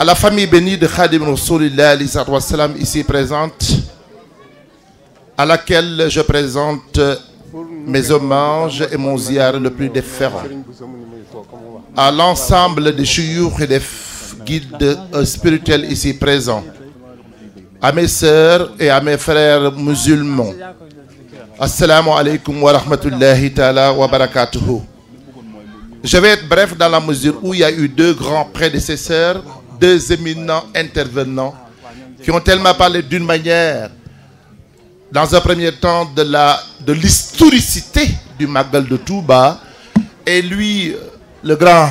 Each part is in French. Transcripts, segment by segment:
à la famille bénie de Khadim Rasoulillah ici présente, à laquelle je présente mes hommages et mon ziar le plus déférent, à l'ensemble des chouyours et des guides spirituels ici présents, à mes sœurs et à mes frères musulmans. Assalamu alaikum wa rahmatullahi ta'ala wa barakatuhu. Je vais être bref dans la mesure où il y a eu deux grands prédécesseurs, deux éminents intervenants qui ont tellement parlé d'une manière, dans un premier temps, de l'historicité du Magal de Touba, et lui, le grand,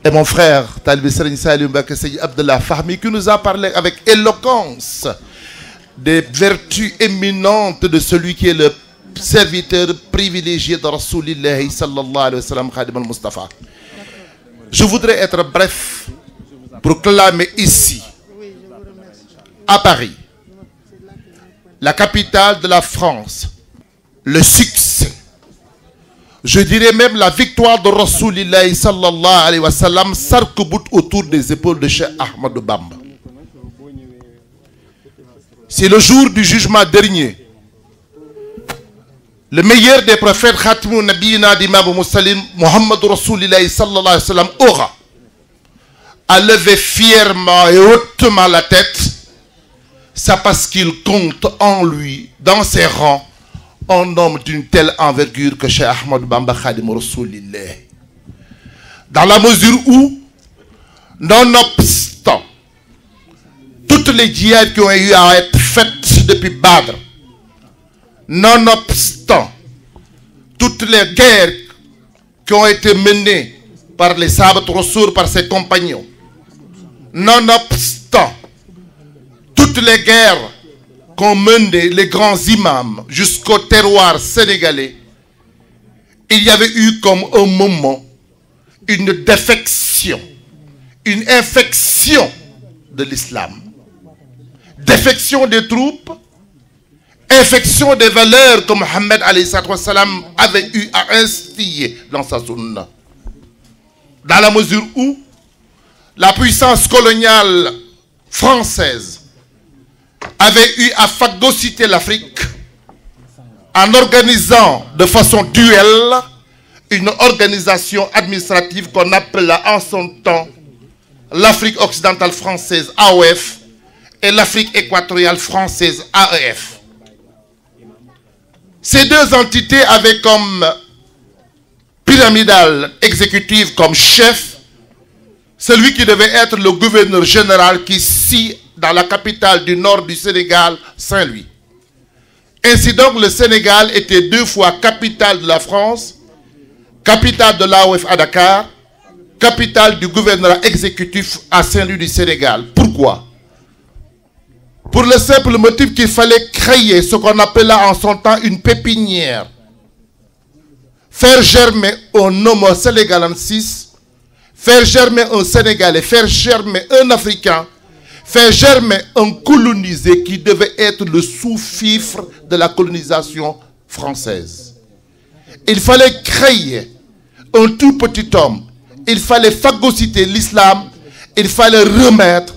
et mon frère, Talib Serigne Saliou Mbacké Seydi Abdallah Fahmi, qui nous a parlé avec éloquence des vertus éminentes de celui qui est le serviteur privilégié de Rasulillah sallallahu alayhi wa sallam, Khadim al-Mustafa. Je voudrais être bref pour clamer ici, à Paris, la capitale de la France, le succès, je dirais même la victoire de Rasulillah sallallahu alayhi wa sallam, s'arc-boute autour des épaules de Cheikh Ahmadou Bamba. C'est le jour du jugement dernier. Le meilleur des prophètes, Khatimun Nabiyina d'Imam Moussalim, Muhammad Rasulillah sallallahu alayhi wa sallam, aura à lever fièrement et hautement la tête. C'est parce qu'il compte en lui, dans ses rangs, un homme d'une telle envergure que Cheikh Ahmadou Bamba Khadim Rasoulillah. Dans la mesure où, nonobstant toutes les djihad qui ont eu à être faites depuis Badr, nonobstant toutes les guerres qui ont été menées par les Sahabat Rasoul, par ses compagnons, nonobstant toutes les guerres qu'ont mené les grands imams jusqu'au terroir sénégalais, il y avait eu comme un moment une défection, une infection de l'islam. Défection des troupes, infection des valeurs que Mohammed avait eu à instiller dans sa sunna. Dans la mesure où la puissance coloniale française avait eu à phagocyter l'Afrique en organisant de façon duelle une organisation administrative qu'on appela en son temps l'Afrique occidentale française AOF et l'Afrique équatoriale française AEF. Ces deux entités avaient comme pyramidale exécutive, comme chef, celui qui devait être le gouverneur général qui scie dans la capitale du nord du Sénégal, Saint-Louis. Ainsi donc, le Sénégal était deux fois capitale de la France, capitale de l'AOF à Dakar, capitale du gouvernorat exécutif à Saint-Louis du Sénégal. Pourquoi? Pour le simple motif qu'il fallait créer ce qu'on appela en son temps une pépinière. Faire germer un homo sénégalensis, faire germer un Sénégalais, faire germer un Africain, faire germer un colonisé qui devait être le sous-fifre de la colonisation française. Il fallait créer un tout petit homme. Il fallait phagocyter l'islam. Il fallait remettre,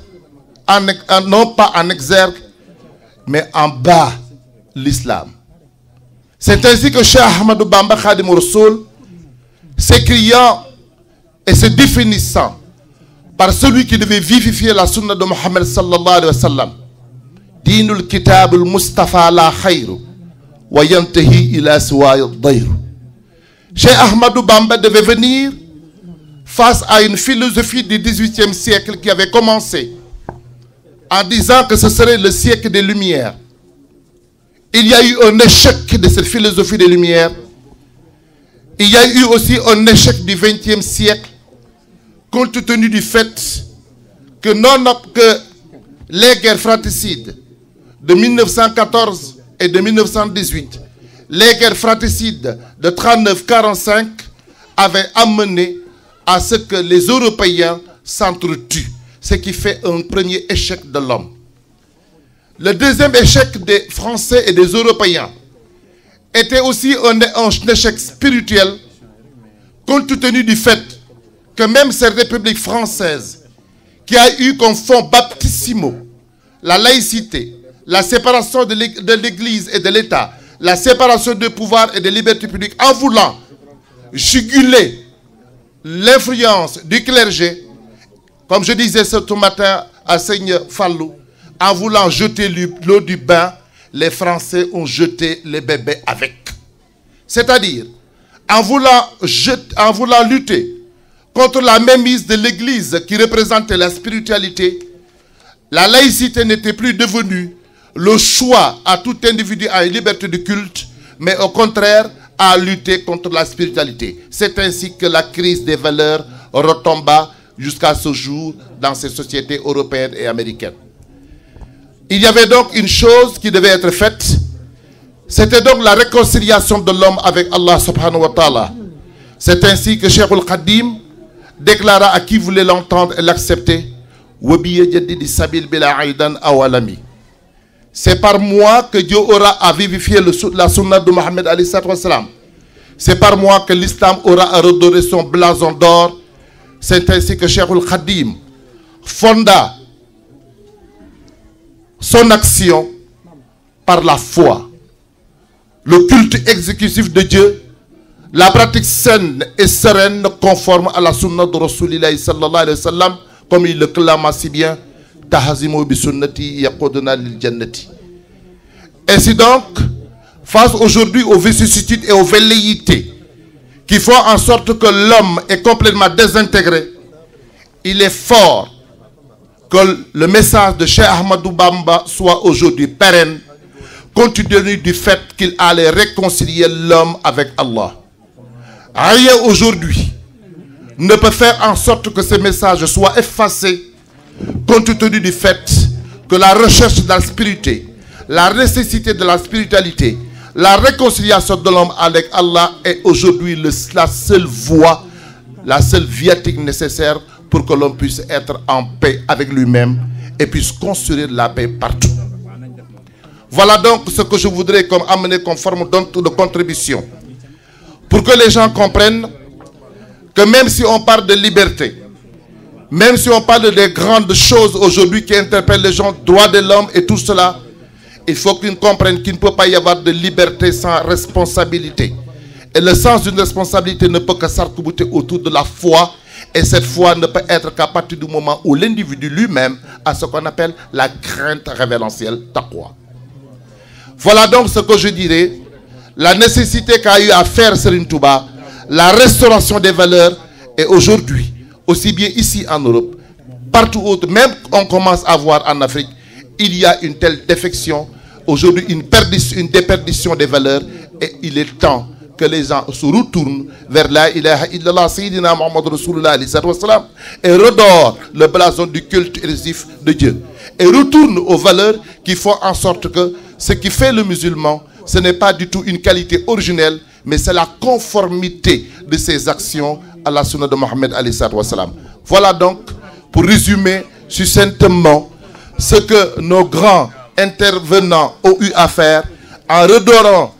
non pas en exergue, mais en bas l'islam. C'est ainsi que Cheikh Ahmadou Bamba Khadim Rassoul, s'écriant et se définissant par celui qui devait vivifier la sunna de Mohammed sallallahu alayhi wa sallam, Dinul Kitabul Mustafa la khayru wa yantahi ila siwaya dayru. Cheikh Ahmadou Bamba devait venir face à une philosophie du XVIIIe siècle qui avait commencé en disant que ce serait le siècle des Lumières. Il y a eu un échec de cette philosophie des Lumières. Il y a eu aussi un échec du XXe siècle, compte tenu du fait que les guerres fratricides de 1914 et de 1918, les guerres fratricides de 39-45 avaient amené à ce que les Européens s'entretuent, ce qui fait un premier échec de l'homme. Le deuxième échec des Français et des Européens était aussi un échec spirituel, compte tenu du fait que même ces républiques françaises qui a eu comme fond baptismaux la laïcité, la séparation de l'Église et de l'État, la séparation de pouvoir et de liberté publique, en voulant juguler l'influence du clergé, comme je disais ce matin à Seigneur Fallou, en voulant jeter l'eau du bain, les Français ont jeté les bébés avec. C'est-à-dire, en voulant lutter contre la mainmise de l'Église qui représentait la spiritualité, la laïcité n'était plus devenue le choix à tout individu à une liberté de culte, mais au contraire, à lutter contre la spiritualité. C'est ainsi que la crise des valeurs retomba jusqu'à ce jour dans ces sociétés européennes et américaines. Il y avait donc une chose qui devait être faite, c'était donc la réconciliation de l'homme avec Allah subhanahu wa ta'ala. C'est ainsi que Cheikh al-Qadim déclara à qui voulait l'entendre et l'accepter, c'est par moi que Dieu aura à vivifier la sunna de Mohammed alayhi salam. C'est par moi que l'islam aura à redorer son blason d'or. C'est ainsi que Cheikh al-Khadim fonda son action par la foi, le culte exécutif de Dieu, la pratique saine et sereine conforme à la sunna de Rasulullah sallallahu alayhi wa sallam, comme il le clame si bien. Ainsi donc, face aujourd'hui aux vicissitudes et aux velléités qui font en sorte que l'homme est complètement désintégré, il est fort que le message de Cheikh Ahmadou Bamba soit aujourd'hui pérenne, compte tenu du fait qu'il allait réconcilier l'homme avec Allah. Rien aujourd'hui ne peut faire en sorte que ce message soit effacé, compte tenu du fait que la recherche de la spiritualité, la nécessité de la spiritualité, la réconciliation de l'homme avec Allah est aujourd'hui la seule voie, la seule viatique nécessaire pour que l'homme puisse être en paix avec lui-même et puisse construire la paix partout. Voilà donc ce que je voudrais amener comme forme de contribution. Pour que les gens comprennent que même si on parle de liberté, même si on parle des grandes choses aujourd'hui qui interpellent les gens, droits de l'homme et tout cela, il faut qu'ils comprennent qu'il ne peut pas y avoir de liberté sans responsabilité. Et le sens d'une responsabilité ne peut que s'arc-bouter autour de la foi. Et cette foi ne peut être qu'à partir du moment où l'individu lui-même a ce qu'on appelle la crainte révérentielle, taqwa. Voilà donc ce que je dirais. La nécessité qu'a eu à faire Serigne Touba, la restauration des valeurs, et aujourd'hui, aussi bien ici en Europe, partout autre, même on commence à voir en Afrique, il y a une telle défection, aujourd'hui une déperdition des valeurs, et il est temps que les gens se retournent vers la ilaha illallah sayyidina Muhammad Rasulullah et redorent le blason du culte érésif de Dieu, et retournent aux valeurs qui font en sorte que ce qui fait le musulman, ce n'est pas du tout une qualité originelle, mais c'est la conformité de ses actions à la sunna de Mohammed alayhi salam. Voilà donc, pour résumer succinctement, ce que nos grands intervenants ont eu à faire en redorant,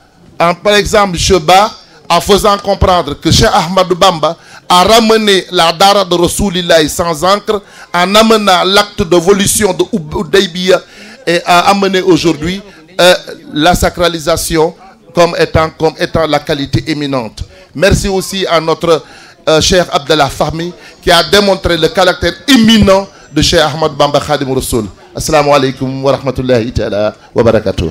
par exemple, Cheba, en faisant comprendre que Cheikh Ahmadou Bamba a ramené la dara de Rasulillah sans encre, en amenant l'acte de volition de Hudaybiya et a amené aujourd'hui la sacralisation comme étant la qualité éminente. Merci aussi à notre Cheikh Abdallah Fahmi qui a démontré le caractère éminent de Cheikh Ahmadou Bamba Khadim Rassoul. Assalamu alaikum wa rahmatullahi ta'ala wa barakatuh.